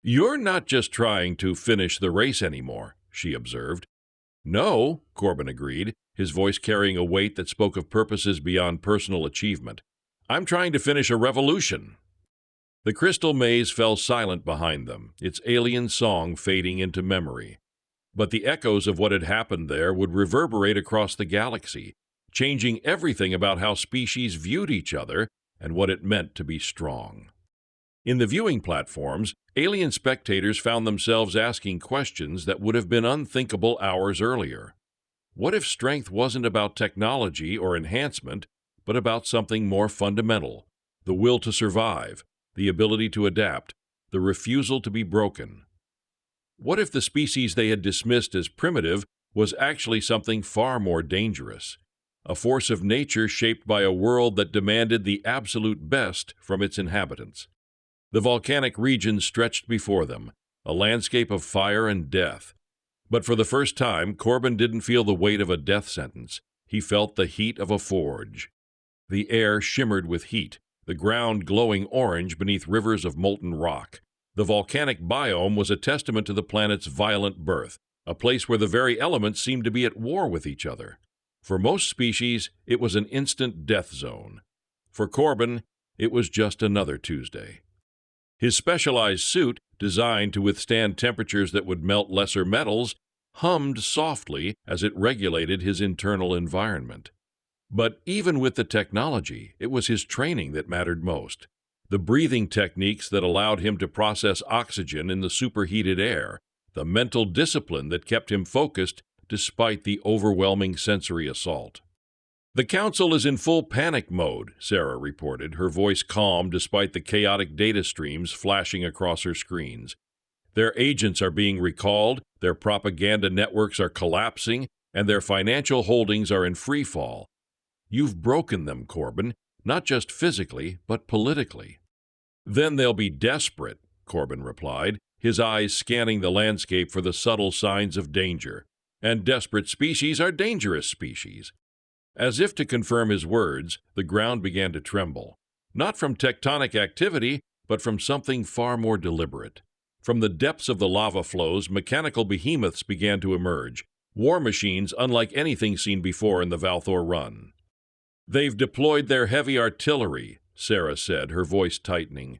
"You're not just trying to finish the race anymore," she observed. "No," Corbin agreed, his voice carrying a weight that spoke of purposes beyond personal achievement. "I'm trying to finish a revolution." The crystal maze fell silent behind them, its alien song fading into memory. But the echoes of what had happened there would reverberate across the galaxy, changing everything about how species viewed each other and what it meant to be strong. In the viewing platforms, alien spectators found themselves asking questions that would have been unthinkable hours earlier. What if strength wasn't about technology or enhancement, but about something more fundamental: the will to survive, the ability to adapt, the refusal to be broken? What if the species they had dismissed as primitive was actually something far more dangerous, a force of nature shaped by a world that demanded the absolute best from its inhabitants. The volcanic region stretched before them, a landscape of fire and death. But for the first time, Corbin didn't feel the weight of a death sentence. He felt the heat of a forge. The air shimmered with heat, the ground glowing orange beneath rivers of molten rock. The volcanic biome was a testament to the planet's violent birth, a place where the very elements seemed to be at war with each other. For most species, it was an instant death zone. For Corbin, it was just another Tuesday. His specialized suit, designed to withstand temperatures that would melt lesser metals, hummed softly as it regulated his internal environment. But even with the technology, it was his training that mattered most. The breathing techniques that allowed him to process oxygen in the superheated air, the mental discipline that kept him focused despite the overwhelming sensory assault. "The Council is in full panic mode," Sarah reported, her voice calm despite the chaotic data streams flashing across her screens. "Their agents are being recalled, their propaganda networks are collapsing, and their financial holdings are in free fall. You've broken them, Corbin, not just physically, but politically." "Then they'll be desperate," Corbin replied, his eyes scanning the landscape for the subtle signs of danger. "And desperate species are dangerous species." As if to confirm his words, the ground began to tremble, not from tectonic activity, but from something far more deliberate. From the depths of the lava flows, mechanical behemoths began to emerge, war machines unlike anything seen before in the Valthor Run. "They've deployed their heavy artillery," Sarah said, her voice tightening.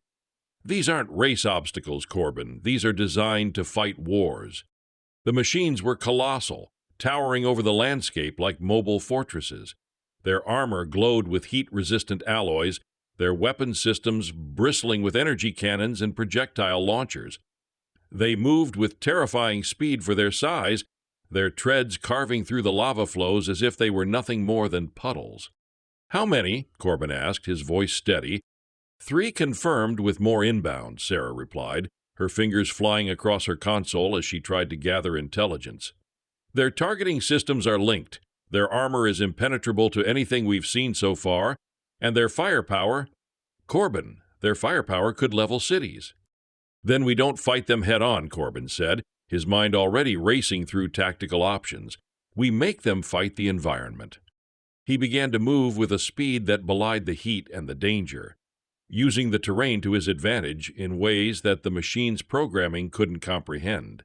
"These aren't race obstacles, Corbin. These are designed to fight wars." The machines were colossal, towering over the landscape like mobile fortresses. Their armor glowed with heat-resistant alloys, their weapon systems bristling with energy cannons and projectile launchers. They moved with terrifying speed for their size, their treads carving through the lava flows as if they were nothing more than puddles. "How many?" Corbin asked, his voice steady. "3 confirmed with more inbound," Sarah replied, her fingers flying across her console as she tried to gather intelligence. "Their targeting systems are linked, their armor is impenetrable to anything we've seen so far, and their firepower— Corbin, their firepower could level cities." "Then we don't fight them head-on," Corbin said, his mind already racing through tactical options. "We make them fight the environment." He began to move with a speed that belied the heat and the danger, using the terrain to his advantage in ways that the machine's programming couldn't comprehend.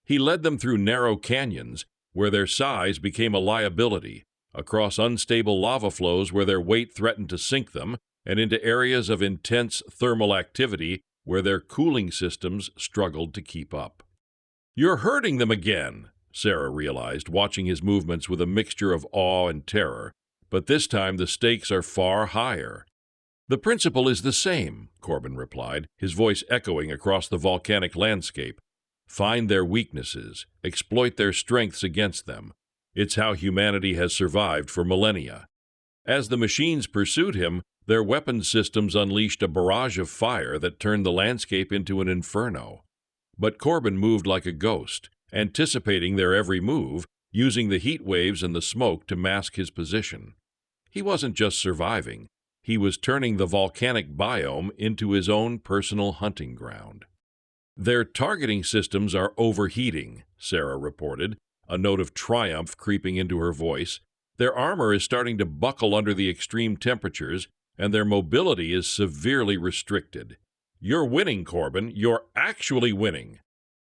He led them through narrow canyons where their size became a liability, across unstable lava flows where their weight threatened to sink them, and into areas of intense thermal activity where their cooling systems struggled to keep up. "You're hurting them again," Sarah realized, watching his movements with a mixture of awe and terror. "But this time the stakes are far higher." "The principle is the same," Corbin replied, his voice echoing across the volcanic landscape. "Find their weaknesses, exploit their strengths against them. It's how humanity has survived for millennia." As the machines pursued him, their weapons systems unleashed a barrage of fire that turned the landscape into an inferno. But Corbin moved like a ghost, anticipating their every move, using the heat waves and the smoke to mask his position. He wasn't just surviving, he was turning the volcanic biome into his own personal hunting ground. "Their targeting systems are overheating," Sarah reported, a note of triumph creeping into her voice. "Their armor is starting to buckle under the extreme temperatures, and their mobility is severely restricted. You're winning, Corbin. You're actually winning."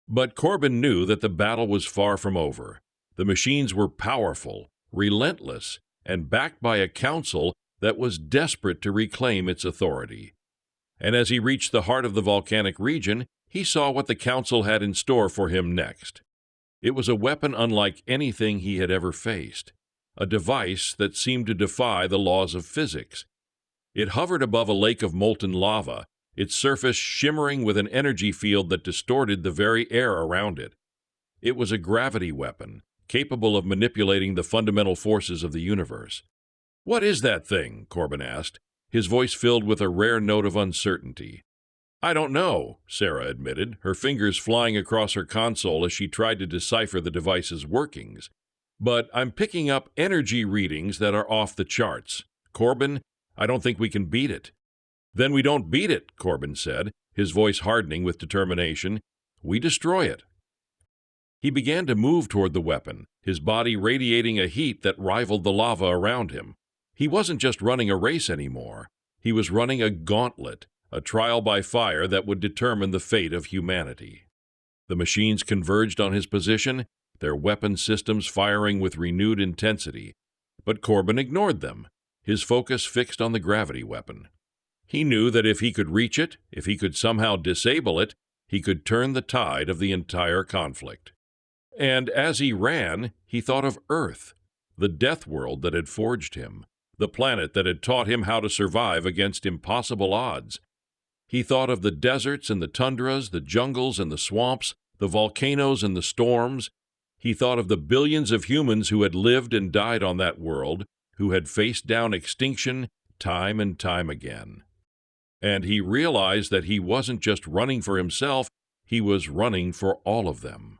But Corbin knew that the battle was far from over. The machines were powerful, relentless, and backed by a council that was desperate to reclaim its authority. And as he reached the heart of the volcanic region, he saw what the council had in store for him next. It was a weapon unlike anything he had ever faced, a device that seemed to defy the laws of physics. It hovered above a lake of molten lava, its surface shimmering with an energy field that distorted the very air around it. It was a gravity weapon, capable of manipulating the fundamental forces of the universe. "What is that thing?" Corbin asked, his voice filled with a rare note of uncertainty. I don't know, Sarah admitted, her fingers flying across her console as she tried to decipher the device's workings. But I'm picking up energy readings that are off the charts. Corbin, I don't think we can beat it. Then we don't beat it, Corbin said, his voice hardening with determination. We destroy it. He began to move toward the weapon, his body radiating a heat that rivaled the lava around him. He wasn't just running a race anymore. He was running a gauntlet, a trial by fire that would determine the fate of humanity. The machines converged on his position, their weapon systems firing with renewed intensity. But Corbin ignored them, his focus fixed on the gravity weapon. He knew that if he could reach it, if he could somehow disable it, he could turn the tide of the entire conflict. And as he ran, he thought of Earth, the Deathworld that had forged him, the planet that had taught him how to survive against impossible odds. He thought of the deserts and the tundras, the jungles and the swamps, the volcanoes and the storms. He thought of the billions of humans who had lived and died on that world, who had faced down extinction time and time again. And he realized that he wasn't just running for himself, he was running for all of them.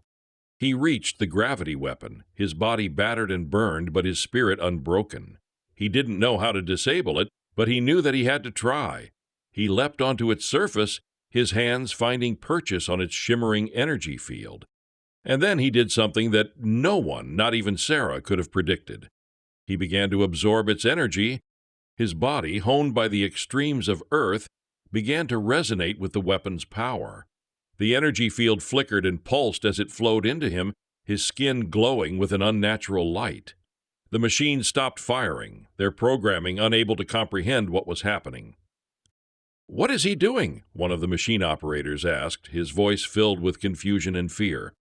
He reached the gravity weapon, his body battered and burned, but his spirit unbroken. He didn't know how to disable it, but he knew that he had to try. He leapt onto its surface, his hands finding purchase on its shimmering energy field. And then he did something that no one, not even Sarah, could have predicted. He began to absorb its energy. His body, honed by the extremes of Earth, began to resonate with the weapon's power. The energy field flickered and pulsed as it flowed into him, his skin glowing with an unnatural light. The machines stopped firing, their programming unable to comprehend what was happening. "What is he doing?" one of the machine operators asked, his voice filled with confusion and fear.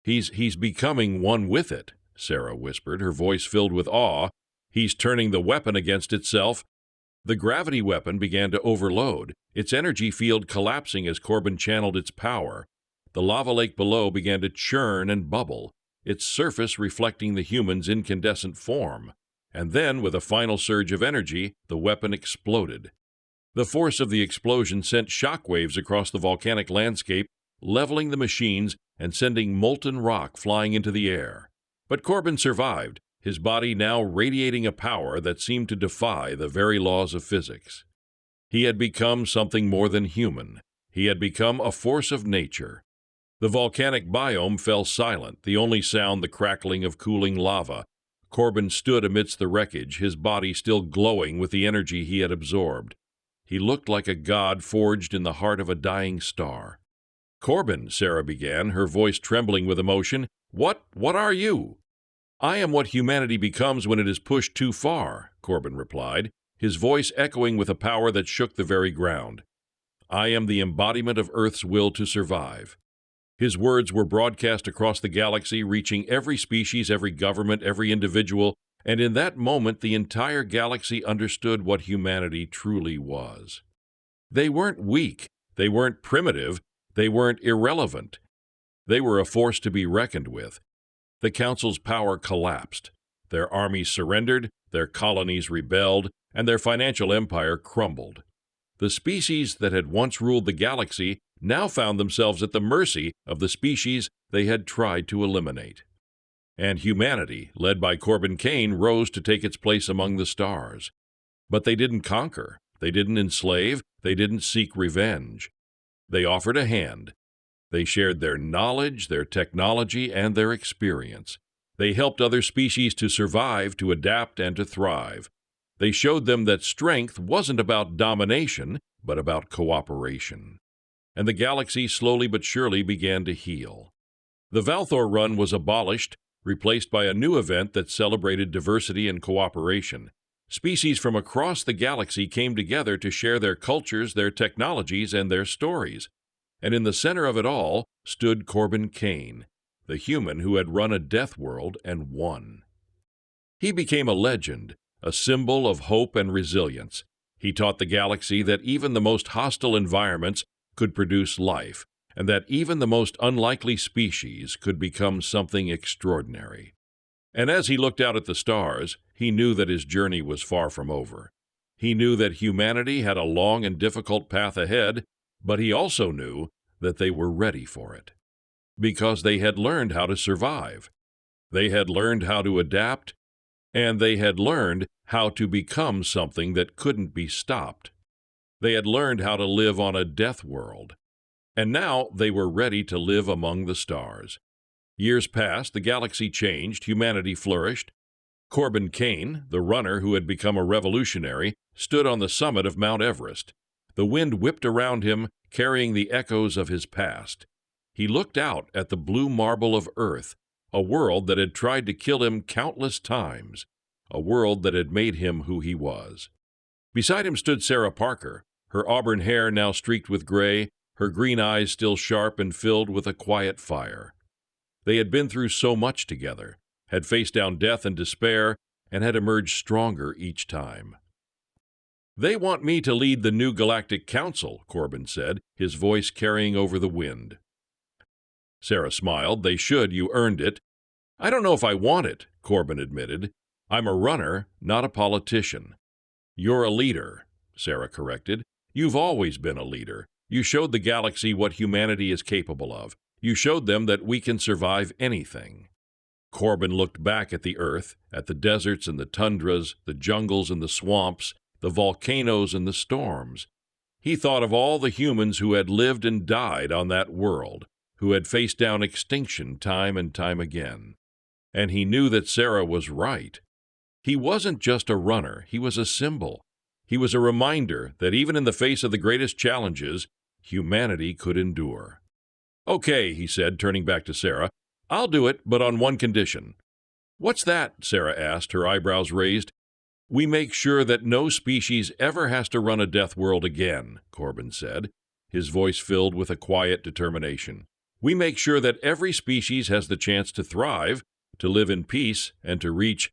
He's becoming one with it," Sarah whispered, her voice filled with awe. "He's turning the weapon against itself." The gravity weapon began to overload, its energy field collapsing as Corbin channeled its power. The lava lake below began to churn and bubble, its surface reflecting the human's incandescent form. And then, with a final surge of energy, the weapon exploded. The force of the explosion sent shockwaves across the volcanic landscape, leveling the machines and sending molten rock flying into the air. But Corbin survived, his body now radiating a power that seemed to defy the very laws of physics. He had become something more than human. He had become a force of nature. The volcanic biome fell silent, the only sound the crackling of cooling lava. Corbin stood amidst the wreckage, his body still glowing with the energy he had absorbed. He looked like a god forged in the heart of a dying star. "Corbin," Sarah began, her voice trembling with emotion, What are you?" "I am what humanity becomes when it is pushed too far," Corbin replied, his voice echoing with a power that shook the very ground. "I am the embodiment of Earth's will to survive." His words were broadcast across the galaxy, reaching every species, every government, every individual, and in that moment the entire galaxy understood what humanity truly was. They weren't weak, they weren't primitive, they weren't irrelevant. They were a force to be reckoned with. The Council's power collapsed. Their armies surrendered, their colonies rebelled, and their financial empire crumbled. The species that had once ruled the galaxy now found themselves at the mercy of the species they had tried to eliminate. And humanity, led by Corbin Kane, rose to take its place among the stars. But they didn't conquer, they didn't enslave, they didn't seek revenge. They offered a hand. They shared their knowledge, their technology, and their experience. They helped other species to survive, to adapt, and to thrive. They showed them that strength wasn't about domination, but about cooperation. And the galaxy slowly but surely began to heal. The Valthor Run was abolished, replaced by a new event that celebrated diversity and cooperation. Species from across the galaxy came together to share their cultures, their technologies, and their stories. And in the center of it all stood Corbin Kane, the human who had run a death world and won. He became a legend, a symbol of hope and resilience. He taught the galaxy that even the most hostile environments could produce life, and that even the most unlikely species could become something extraordinary. And as he looked out at the stars, he knew that his journey was far from over. He knew that humanity had a long and difficult path ahead, But he also knew that they were ready for it, because they had learned how to survive. They had learned how to adapt, and they had learned how to become something that couldn't be stopped. They had learned how to live on a death world, and now they were ready to live among the stars. Years passed, the galaxy changed, humanity flourished. Corbin Kane, the runner who had become a revolutionary, stood on the summit of Mount Everest. The wind whipped around him, carrying the echoes of his past. He looked out at the blue marble of Earth, a world that had tried to kill him countless times, a world that had made him who he was. Beside him stood Sarah Parker, her auburn hair now streaked with gray, her green eyes still sharp and filled with a quiet fire. They had been through so much together, had faced down death and despair, and had emerged stronger each time. "They want me to lead the new Galactic Council," Corbin said, his voice carrying over the wind. Sarah smiled. "They should. You earned it." "I don't know if I want it," Corbin admitted. "I'm a runner, not a politician." "You're a leader," Sarah corrected. "You've always been a leader. You showed the galaxy what humanity is capable of. You showed them that we can survive anything." Corbin looked back at the Earth, at the deserts and the tundras, the jungles and the swamps, the volcanoes and the storms. He thought of all the humans who had lived and died on that world, who had faced down extinction time and time again. And he knew that Sarah was right. He wasn't just a runner, he was a symbol. He was a reminder that even in the face of the greatest challenges, humanity could endure. "Okay," he said, turning back to Sarah. "I'll do it, but on one condition." "What's that?" Sarah asked, her eyebrows raised. "We make sure that no species ever has to run a death world again," Corbin said, his voice filled with a quiet determination. "We make sure that every species has the chance to thrive, to live in peace, and to reach